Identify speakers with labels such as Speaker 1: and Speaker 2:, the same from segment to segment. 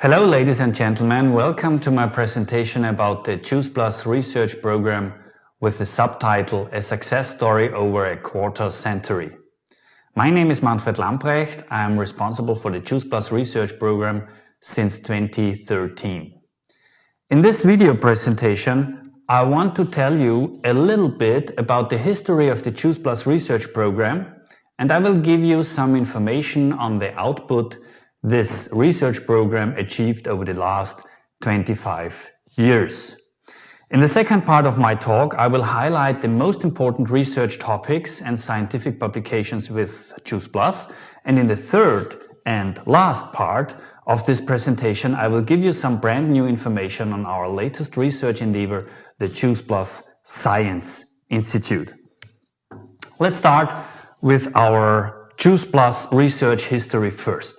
Speaker 1: Hello ladies and gentlemen, welcome to my presentation about the Choose Plus research program with the subtitle A Success Story Over a Quarter Century. My name is Manfred Lamprecht. I am responsible for the Choose Plus research program since 2013. In this video presentation, I want to tell you a little bit about the history of the Choose Plus research program, and I will give you some information on the output this research program achieved over the last 25 years. In the second part of my talk, I will highlight the most important research topics and scientific publications with Choose Plus. And in the third and last part of this presentation, I will give you some brand new information on our latest research endeavor, the Choose Plus Science Institute. Let's start with our Choose Plus research history first.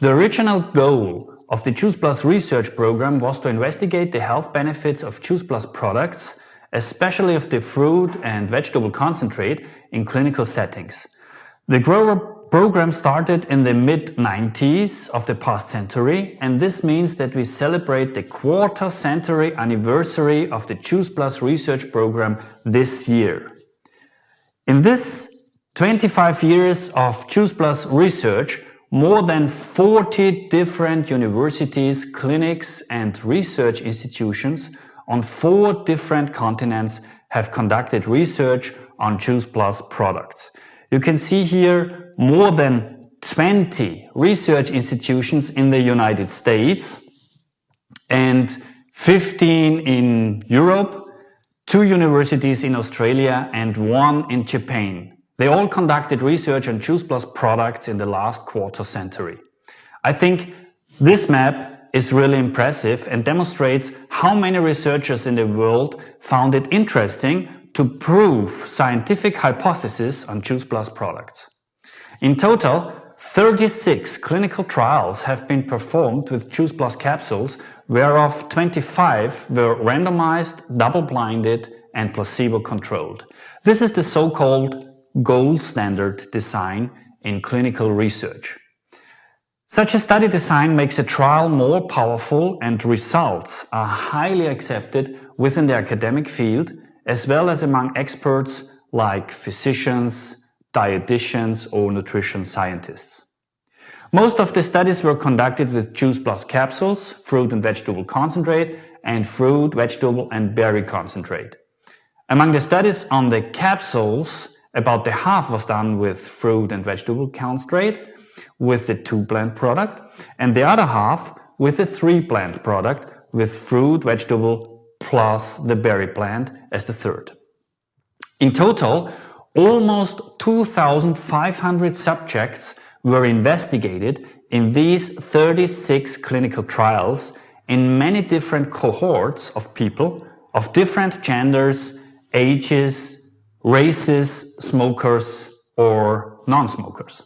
Speaker 1: The original goal of the Choose Plus research program was to investigate the health benefits of Choose Plus products, especially of the fruit and vegetable concentrate in clinical settings. The program started in the mid-90s of the past century, and this means that we celebrate the quarter century anniversary of the Choose Plus research program this year. In this 25 years of Choose Plus research, more than 40 different universities, clinics, and research institutions on 4 different continents have conducted research on Choose Plus products. You can see here more than 20 research institutions in the United States and 15 in Europe, 2 universities in Australia, and 1 in Japan. They all conducted research on Choose Plus products in the last quarter century. I think this map is really impressive and demonstrates how many researchers in the world found it interesting to prove scientific hypotheses on Choose Plus products. In total, 36 clinical trials have been performed with Choose Plus capsules, whereof 25 were randomized, double-blinded, and placebo-controlled. This is the so-called gold standard design in clinical research. Such a study design makes a trial more powerful, and results are highly accepted within the academic field as well as among experts like physicians, dietitians, or nutrition scientists. Most of the studies were conducted with Choose Plus capsules, fruit and vegetable concentrate, and fruit, vegetable, and berry concentrate. Among the studies on the capsules, about the half was done with fruit and vegetable concentrate with the 2-blend product, and the other half with the 3-blend product with fruit, vegetable, plus the berry blend as the third. In total, almost 2,500 subjects were investigated in these 36 clinical trials in many different cohorts of people of different genders, ages, races, smokers, or non-smokers.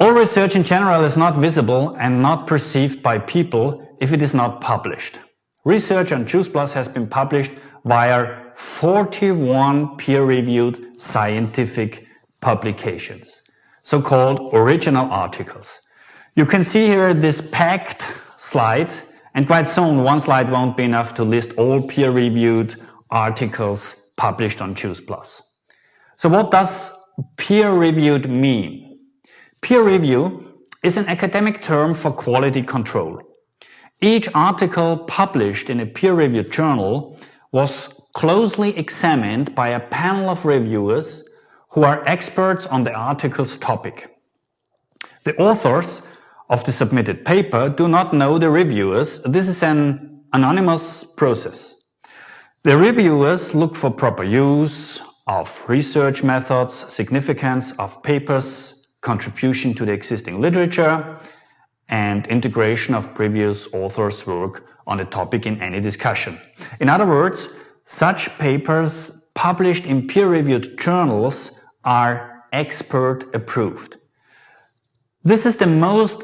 Speaker 1: All research in general is not visible and not perceived by people if it is not published. Research on Choose Plus has been published via 41 peer-reviewed scientific publications, so-called original articles. You can see here this packed slide, and quite soon one slide won't be enough to list all peer-reviewed articles published on Choose Plus. So what does peer-reviewed mean? Peer review is an academic term for quality control. Each article published in a peer-reviewed journal was closely examined by a panel of reviewers who are experts on the article's topic. The authors of the submitted paper do not know the reviewers. This is an anonymous process. The reviewers look for proper use of research methods, significance of papers, contribution to the existing literature, and integration of previous authors' work on the topic in any discussion. In other words, such papers published in peer-reviewed journals are expert approved. This is the most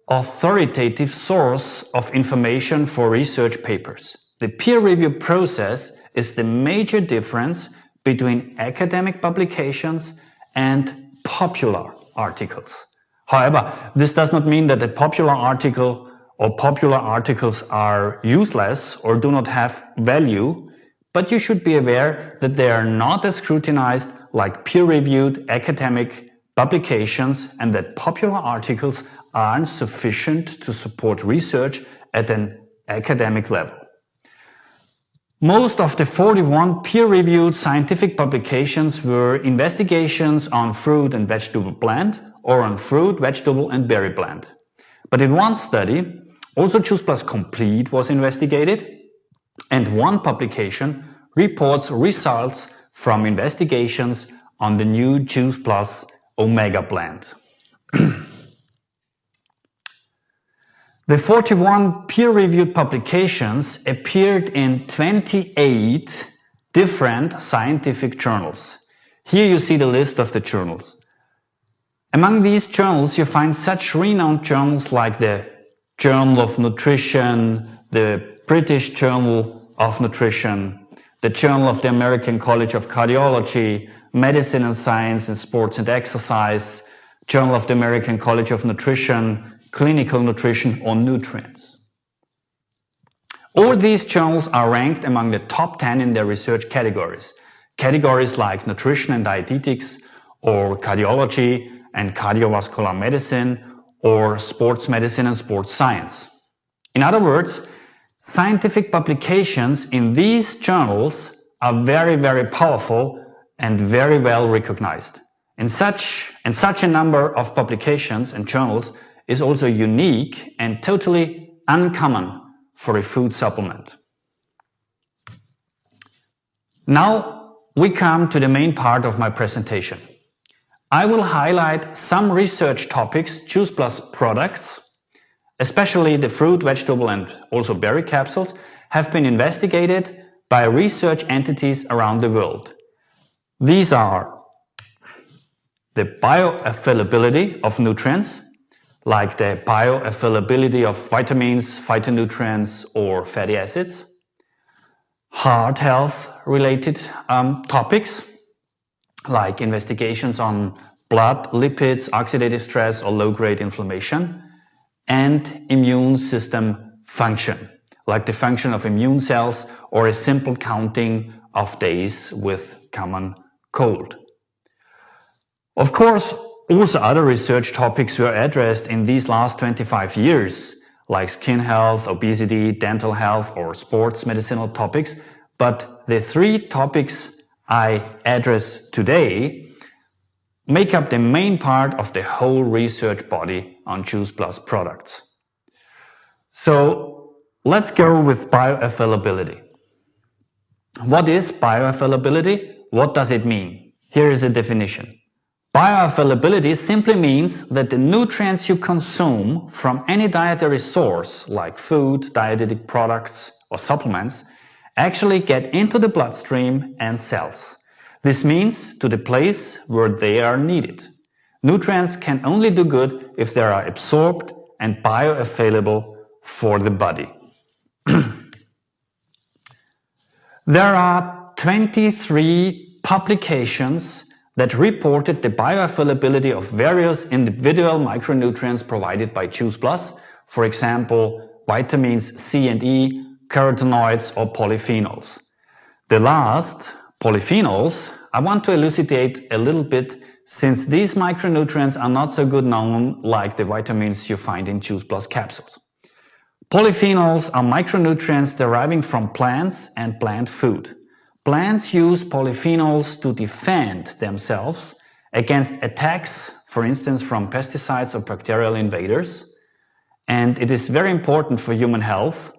Speaker 1: authoritative source of information for research papers. The peer review process is the major difference between academic publications and popular articles. However, this does not mean that a popular article or popular articles are useless or do not have value, but you should be aware that they are not as scrutinized like peer-reviewed academic publications and that popular articles aren't sufficient to support research at an academic level. Most of the 41 peer-reviewed scientific publications were investigations on fruit and vegetable plant or on fruit, vegetable and berry plant. But in one study, also Juice Plus Complete was investigated, and one publication reports results from investigations on the new Juice Plus Omega plant. The 41 peer-reviewed publications appeared in 28 different scientific journals. Here you see the list of the journals. Among these journals you find such renowned journals like the Journal of Nutrition, the British Journal of Nutrition, the Journal of the American College of Cardiology, Medicine and Science and Sports and Exercise, Journal of the American College of Nutrition, Clinical Nutrition or Nutrients. All these journals are ranked among the top 10 in their research categories. Categories like nutrition and dietetics, or cardiology and cardiovascular medicine, or sports medicine and sports science. In other words, scientific publications in these journals are very, very powerful and very well recognized. And such a number of publications and journals is also unique and totally uncommon for a food supplement. Now we come to the main part of my presentation. I will highlight some research topics Juice Plus products, especially the fruit, vegetable and also berry capsules, have been investigated by research entities around the world. These are the bioavailability of nutrients, like the bioavailability of vitamins, phytonutrients or fatty acids, heart health related topics, like investigations on blood, lipids, oxidative stress or low-grade inflammation, and immune system function, like the function of immune cells or a simple counting of days with common cold. Of course, also other research topics were addressed in these last 25 years, like skin health, obesity, dental health or sports medicinal topics, but the three topics I address today make up the main part of the whole research body on Juice Plus products. So let's go with bioavailability. What is bioavailability? What does it mean? Here is a definition. Bioavailability simply means that the nutrients you consume from any dietary source, like food, dietetic products or supplements, actually get into the bloodstream and cells. This means to the place where they are needed. Nutrients can only do good if they are absorbed and bioavailable for the body. There are 23 publications that reported the bioavailability of various individual micronutrients provided by Juice Plus, for example, vitamins C and E, carotenoids or polyphenols. The last, polyphenols, I want to elucidate a little bit since these micronutrients are not so good known like the vitamins you find in Juice Plus capsules. Polyphenols are micronutrients deriving from plants and plant food. Plants use polyphenols to defend themselves against attacks, for instance, from pesticides or bacterial invaders. And it is very important for human health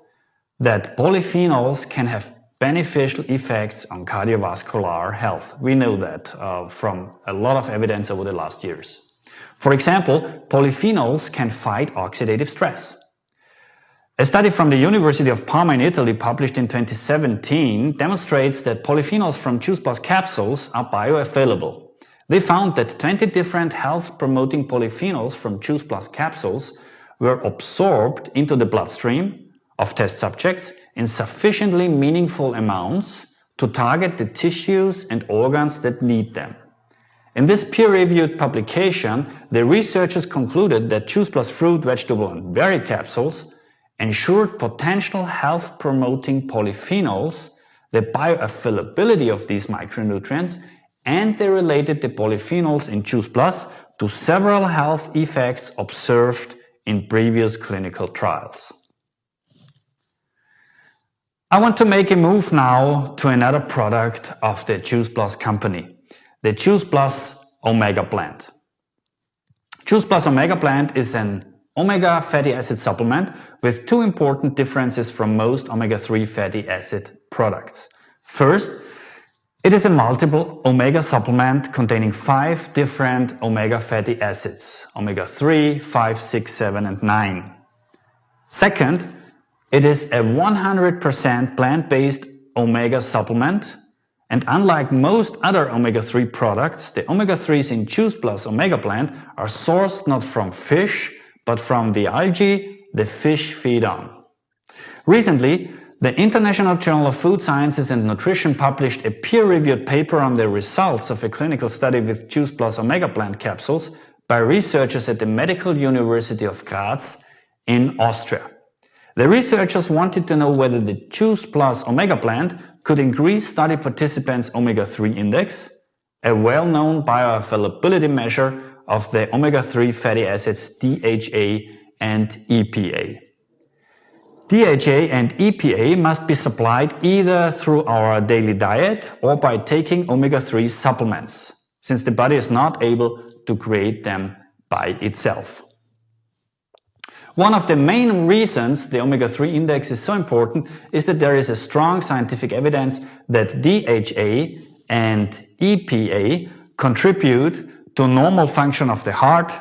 Speaker 1: that polyphenols can have beneficial effects on cardiovascular health. We know that from a lot of evidence over the last years. For example, polyphenols can fight oxidative stress. A study from the University of Parma in Italy published in 2017 demonstrates that polyphenols from Juice Plus capsules are bioavailable. They found that 20 different health-promoting polyphenols from Juice Plus capsules were absorbed into the bloodstream of test subjects in sufficiently meaningful amounts to target the tissues and organs that need them. In this peer-reviewed publication, the researchers concluded that Juice Plus fruit, vegetable and berry capsules ensured potential health-promoting polyphenols, the bioavailability of these micronutrients, and they related the polyphenols in Juice Plus to several health effects observed in previous clinical trials. I want to make a move now to another product of the Juice Plus company, the Juice Plus Omega Blend. Juice Plus Omega Blend is an omega fatty acid supplement with two important differences from most omega-3 fatty acid products. First, it is a multiple omega supplement containing 5 different omega fatty acids, omega-3, 5, 6, 7 and 9. Second, it is a 100% plant-based omega supplement, and unlike most other omega-3 products, the omega-3s in Juice Plus Omega Blend are sourced not from fish, but from the algae the fish feed on. Recently, the International Journal of Food Sciences and Nutrition published a peer-reviewed paper on the results of a clinical study with Juice Plus Omega Blend capsules by researchers at the Medical University of Graz in Austria. The researchers wanted to know whether the Juice Plus Omega Blend could increase study participants' omega-3 index, a well-known bioavailability measure of the omega-3 fatty acids DHA and EPA. DHA and EPA must be supplied either through our daily diet or by taking omega-3 supplements, since the body is not able to create them by itself. One of the main reasons the omega-3 index is so important is that there is a strong scientific evidence that DHA and EPA contribute to normal function of the heart,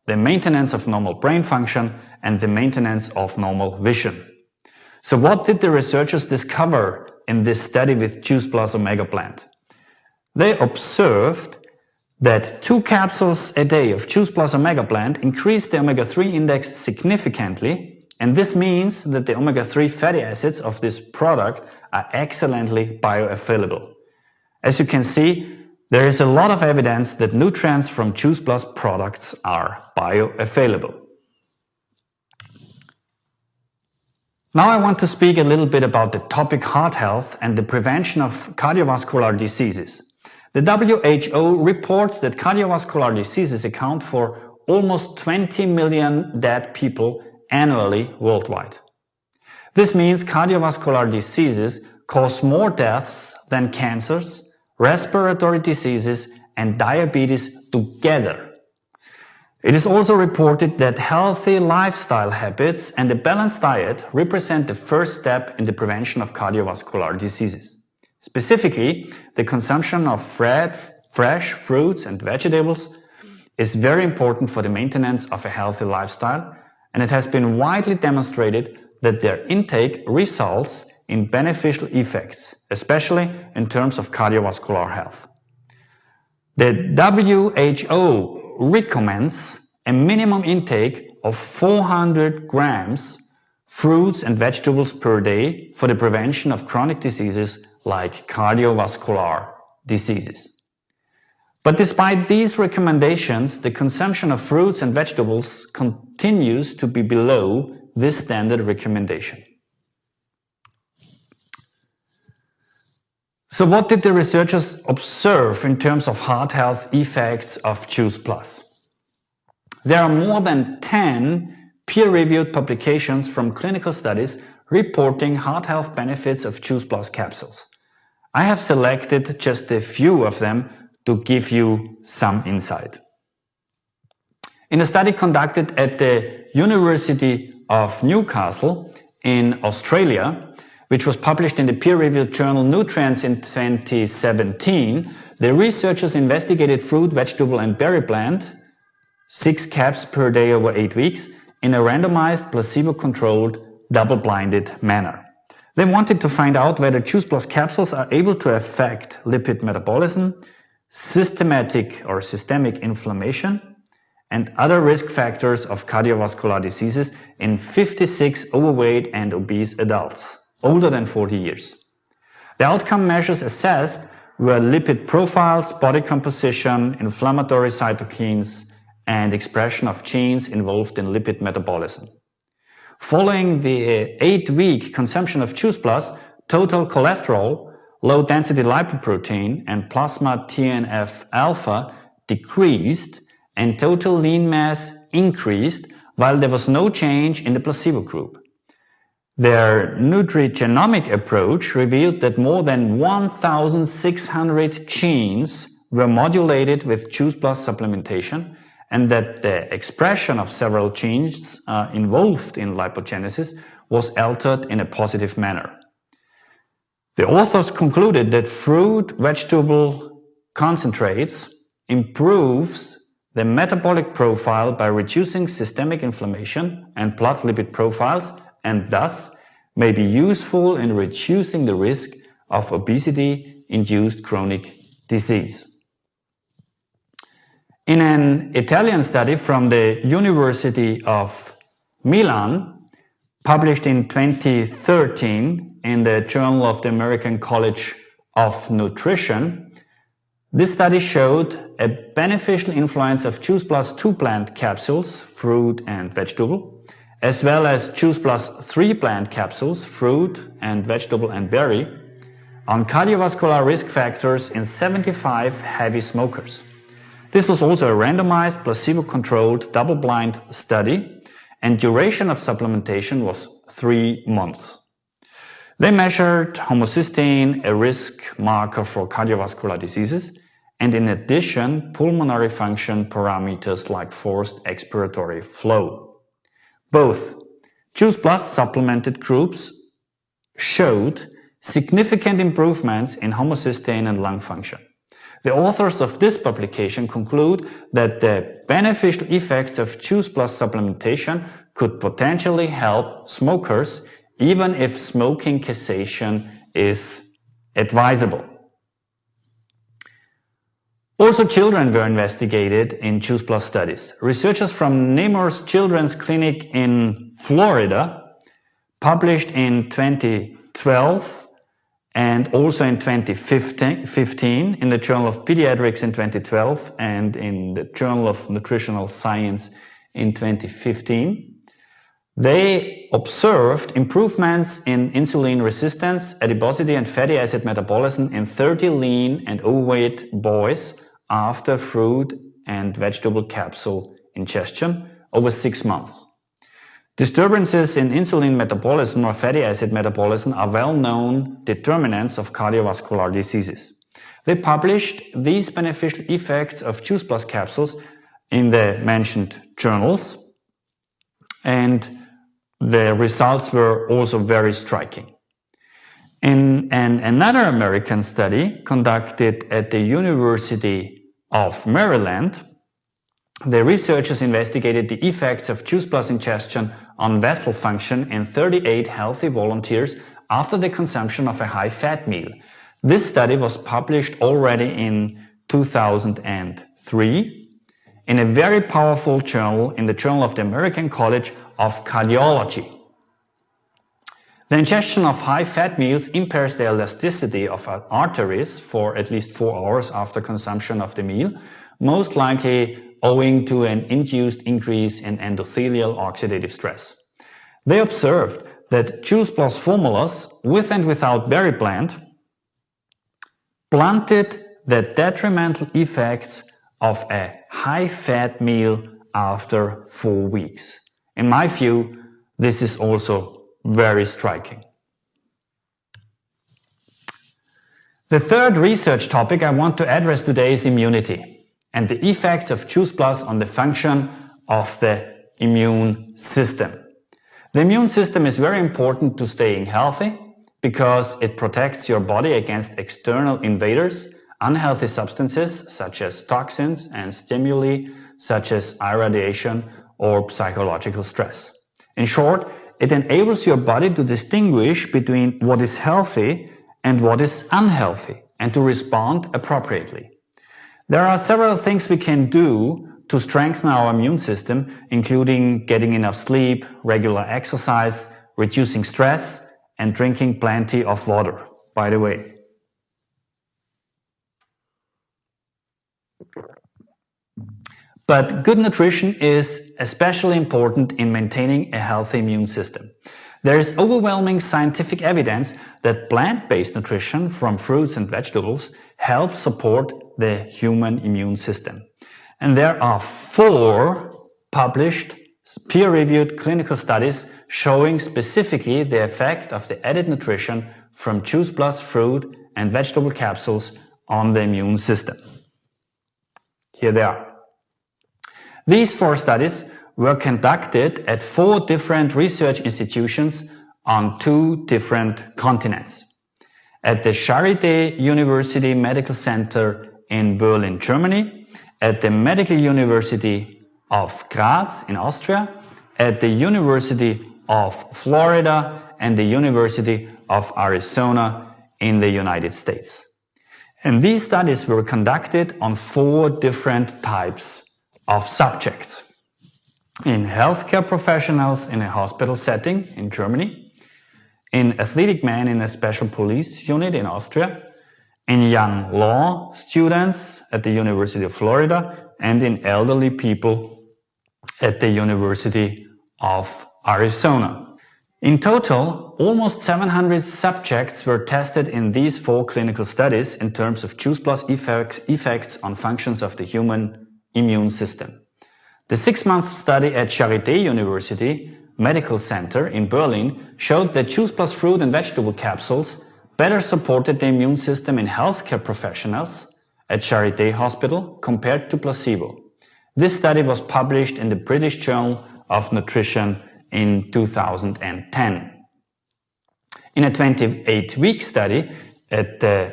Speaker 1: the maintenance of normal brain function, and the maintenance of normal vision. So what did the researchers discover in this study with Juice Plus Omega Blend? They observed that 2 capsules a day of Juice Plus Omega Blend increased the omega-3 index significantly, and this means that the omega-3 fatty acids of this product are excellently bioavailable. As you can see, there is a lot of evidence that nutrients from Juice Plus products are bioavailable. Now I want to speak a little bit about the topic heart health and the prevention of cardiovascular diseases. The WHO reports that cardiovascular diseases account for almost 20 million dead people annually worldwide. This means cardiovascular diseases cause more deaths than cancers, respiratory diseases, and diabetes together. It is also reported that healthy lifestyle habits and a balanced diet represent the first step in the prevention of cardiovascular diseases. Specifically, the consumption of fresh fruits and vegetables is very important for the maintenance of a healthy lifestyle, and it has been widely demonstrated that their intake results in beneficial effects, especially in terms of cardiovascular health. The WHO recommends a minimum intake of 400 grams fruits and vegetables per day for the prevention of chronic diseases like cardiovascular diseases. But despite these recommendations, the consumption of fruits and vegetables continues to be below this standard recommendation. So what did the researchers observe in terms of heart health effects of Juice Plus? There are more than 10 peer-reviewed publications from clinical studies reporting heart health benefits of Juice Plus capsules. I have selected just a few of them to give you some insight. In a study conducted at the University of Newcastle in Australia, which was published in the peer-reviewed journal Nutrients in 2017, the researchers investigated fruit, vegetable and berry blend, 6 caps per day over 8 weeks, in a randomized, placebo-controlled, double-blinded manner. They wanted to find out whether Juice Plus capsules are able to affect lipid metabolism, systemic inflammation, and other risk factors of cardiovascular diseases in 56 overweight and obese adults older than 40 years. The outcome measures assessed were lipid profiles, body composition, inflammatory cytokines, and expression of genes involved in lipid metabolism. Following the 8-week consumption of Juice Plus, total cholesterol, low-density lipoprotein, and plasma TNF-alpha decreased and total lean mass increased, while there was no change in the placebo group. Their nutrigenomic approach revealed that more than 1,600 genes were modulated with Juice Plus supplementation, and that the expression of several genes involved in lipogenesis was altered in a positive manner. The authors concluded that fruit vegetable concentrates improves the metabolic profile by reducing systemic inflammation and blood lipid profiles, and thus may be useful in reducing the risk of obesity-induced chronic disease. In an Italian study from the University of Milan, published in 2013 in the Journal of the American College of Nutrition, this study showed a beneficial influence of Juice Plus 2 plant capsules, fruit and vegetable, as well as Juice Plus 3 plant capsules, fruit and vegetable and berry, on cardiovascular risk factors in 75 heavy smokers. This was also a randomized, placebo-controlled, double-blind study, and duration of supplementation was 3 months. They measured homocysteine, a risk marker for cardiovascular diseases, and in addition, pulmonary function parameters like forced expiratory flow. Both Juice Plus supplemented groups showed significant improvements in homocysteine and lung function. The authors of this publication conclude that the beneficial effects of Juice Plus supplementation could potentially help smokers even if smoking cessation is advisable. Also, children were investigated in Juice Plus studies. Researchers from Nemours Children's Clinic in Florida published in 2012 and also in 2015 in the Journal of Pediatrics in 2012 and in the Journal of Nutritional Science in 2015. They observed improvements in insulin resistance, adiposity and fatty acid metabolism in 30 lean and overweight boys after fruit and vegetable capsule ingestion over 6 months. Disturbances in insulin metabolism or fatty acid metabolism are well-known determinants of cardiovascular diseases. They published these beneficial effects of Juice Plus capsules in the mentioned journals, and the results were also very striking. In another American study conducted at the University of Maryland, the researchers investigated the effects of Juice Plus ingestion on vessel function in 38 healthy volunteers after the consumption of a high-fat meal. This study was published already in 2003 in a very powerful journal, in the Journal of the American College of Cardiology. The ingestion of high-fat meals impairs the elasticity of arteries for at least 4 hours after consumption of the meal, most likely owing to an induced increase in endothelial oxidative stress. They observed that Juice Plus formulas, with and without berry blend, blunted the detrimental effects of a high-fat meal after 4 weeks. In my view, this is also very striking. The third research topic I want to address today is immunity and the effects of Juice Plus on the function of the immune system. The immune system is very important to staying healthy because it protects your body against external invaders, unhealthy substances such as toxins and stimuli such as irradiation or psychological stress. In short, it enables your body to distinguish between what is healthy and what is unhealthy and to respond appropriately. There are several things we can do to strengthen our immune system, including getting enough sleep, regular exercise, reducing stress, and drinking plenty of water, by the way. But good nutrition is especially important in maintaining a healthy immune system. There is overwhelming scientific evidence that plant-based nutrition from fruits and vegetables helps support the human immune system. And there are 4 published peer-reviewed clinical studies showing specifically the effect of the added nutrition from Juice Plus fruit and vegetable capsules on the immune system. Here they are. These 4 studies were conducted at 4 different research institutions on 2 different continents. At the Charité University Medical Center in Berlin, Germany, at the Medical University of Graz in Austria, at the University of Florida and the University of Arizona in the United States. And these studies were conducted on 4 different types of subjects. In healthcare professionals in a hospital setting in Germany, in athletic men in a special police unit in Austria, in young law students at the University of Florida, and in elderly people at the University of Arizona. In total, almost 700 subjects were tested in these 4 clinical studies in terms of Juice Plus effects on functions of the human immune system. The 6-month study at Charité University Medical Center in Berlin showed that Juice Plus fruit and vegetable capsules better supported the immune system in healthcare professionals at Charité Hospital compared to placebo. This study was published in the British Journal of Nutrition in 2010. In a 28-week study at the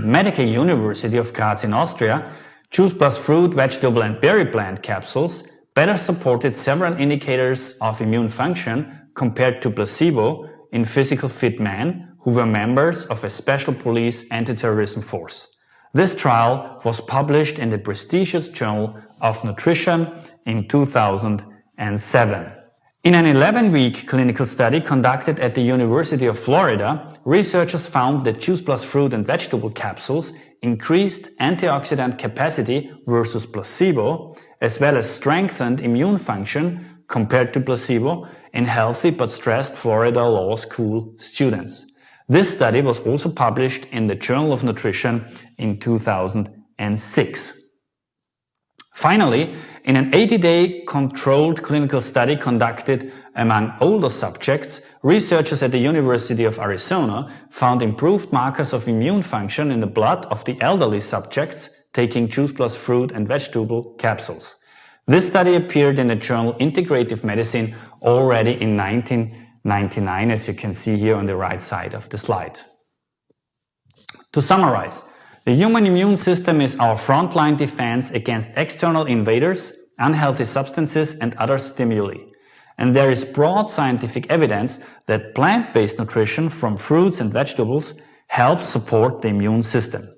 Speaker 1: Medical University of Graz in Austria, Juice Plus fruit, vegetable and berry plant capsules better supported several indicators of immune function compared to placebo in physical fit men who were members of a special police anti-terrorism force. This trial was published in the prestigious Journal of Nutrition in 2007. In an 11-week clinical study conducted at the University of Florida, researchers found that Juice Plus fruit and vegetable capsules increased antioxidant capacity versus placebo, as well as strengthened immune function compared to placebo in healthy but stressed Florida law school students. This study was also published in the Journal of Nutrition in 2006. Finally, in an 80-day controlled clinical study conducted among older subjects, researchers at the University of Arizona found improved markers of immune function in the blood of the elderly subjects taking Juice Plus fruit and vegetable capsules. This study appeared in the journal Integrative Medicine already in 1999, as you can see here on the right side of the slide. To summarize, the human immune system is our frontline defense against external invaders, unhealthy substances and other stimuli. And there is broad scientific evidence that plant-based nutrition from fruits and vegetables helps support the immune system.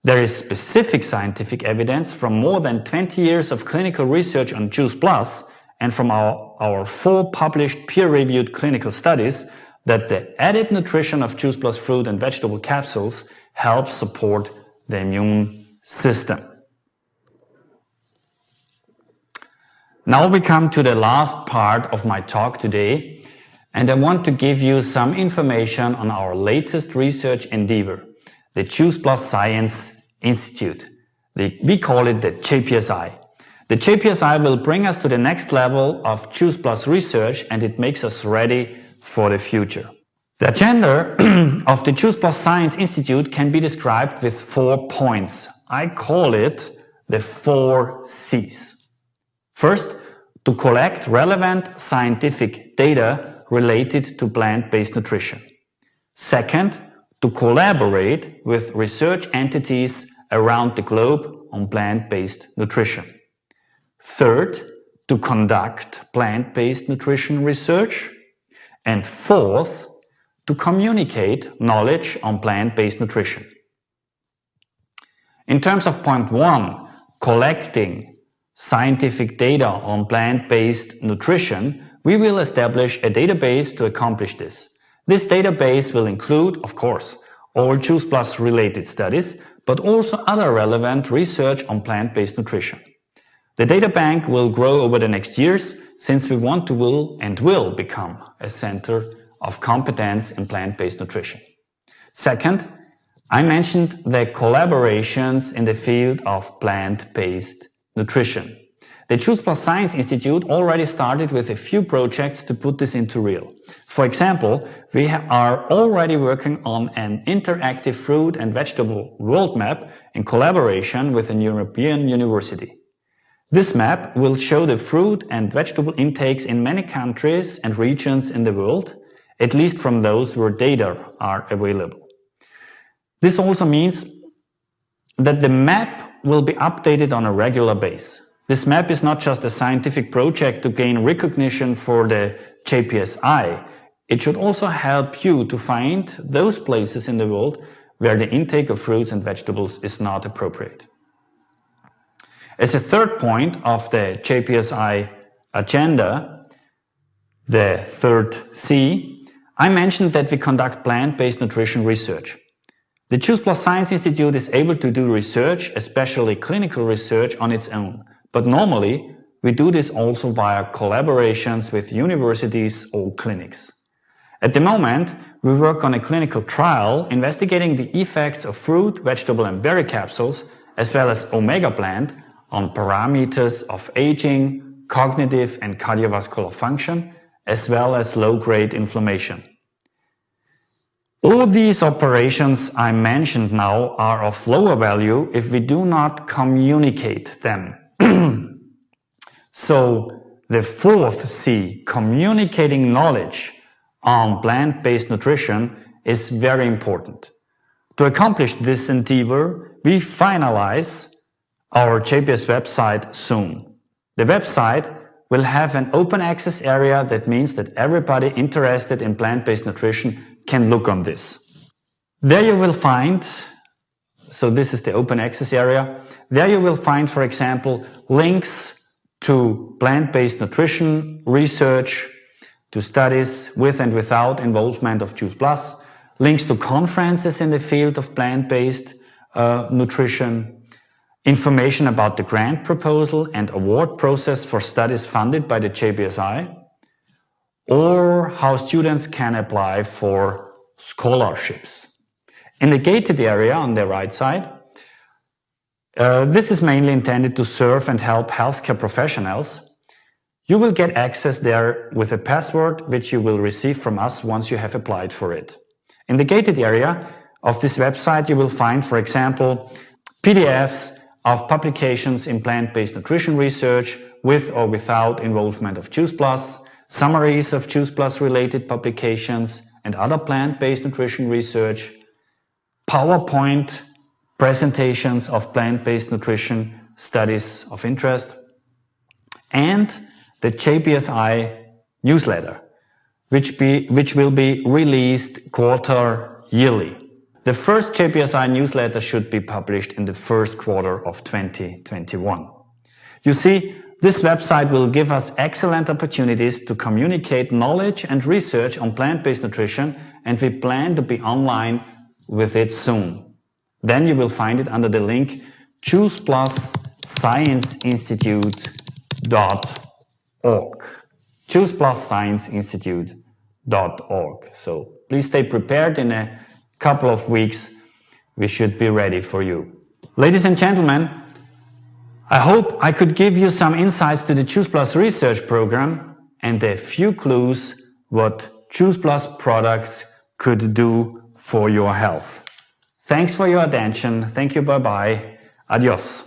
Speaker 1: There is specific scientific evidence from more than 20 years of clinical research on Juice Plus and from our 4 published peer-reviewed clinical studies that the added nutrition of Juice Plus fruit and vegetable capsules helps support the immune system. Now we come to the last part of my talk today, and I want to give you some information on our latest research endeavor, the Juice Plus Science Institute. We call it the JPSI. The JPSI will bring us to the next level of Juice Plus research, and it makes us ready for the future. The agenda of the Juice Plus Science Institute can be described with 4 points. I call it the 4 C's. First, to collect relevant scientific data related to plant-based nutrition. Second, to collaborate with research entities around the globe on plant-based nutrition. Third, to conduct plant-based nutrition research. And fourth, to communicate knowledge on plant-based nutrition. In terms of point 1, collecting scientific data on plant-based nutrition, we will establish a database to accomplish this. This database will include, of course, all Juice Plus related studies, but also other relevant research on plant-based nutrition. The data bank will grow over the next years since we want to will become a center of competence in plant-based nutrition. Second, I mentioned the collaborations in the field of plant-based nutrition. The Choose Plus Science Institute already started with a few projects to put this into real. For example, we are already working on an interactive fruit and vegetable world map in collaboration with an European university. This map will show the fruit and vegetable intakes in many countries and regions in the world, at least from those where data are available. This also means that the map will be updated on a regular basis. This map is not just a scientific project to gain recognition for the JPSI. It should also help you to find those places in the world where the intake of fruits and vegetables is not appropriate. As a third point of the JPSI agenda, the third C, I mentioned that we conduct plant-based nutrition research. The Choose Plus Science Institute is able to do research, especially clinical research, on its own. But normally, we do this also via collaborations with universities or clinics. At the moment, we work on a clinical trial investigating the effects of fruit, vegetable and berry capsules, as well as omega plant, on parameters of aging, cognitive and cardiovascular function, as well as low-grade inflammation. All these operations I mentioned now are of lower value if we do not communicate them. So, the fourth C, communicating knowledge on plant-based nutrition, is very important. To accomplish this endeavor, we finalize our JPS website soon. The website will have an open access area. That means that everybody interested in plant-based nutrition can look on this. There you will find, so this is the open access area, there you will find, for example, links to plant-based nutrition research, to studies with and without involvement of Choose Plus, links to conferences in the field of plant-based nutrition, information about the grant proposal and award process for studies funded by the JPSI, or how students can apply for scholarships. In the gated area on the right side, this is mainly intended to serve and help healthcare professionals. You will get access there with a password which you will receive from us once you have applied for it. In the gated area of this website you will find, for example, PDFs of publications in plant-based nutrition research with or without involvement of Choose Plus, summaries of Choose Plus related publications and other plant-based nutrition research, PowerPoint presentations of plant-based nutrition studies of interest, and the JPSI newsletter, which will be released quarter-yearly. The first JPSI newsletter should be published in the first quarter of 2021. You see, this website will give us excellent opportunities to communicate knowledge and research on plant-based nutrition, and we plan to be online with it soon. Then you will find it under the link chooseplusscienceinstitute.org. chooseplusscienceinstitute.org. So please stay prepared. In a couple of weeks we should be ready for you. Ladies and gentlemen, I hope I could give you some insights to the Choose Plus research program and a few clues what Choose Plus products could do for your health. Thanks for your attention. Thank you. Bye-bye. Adios.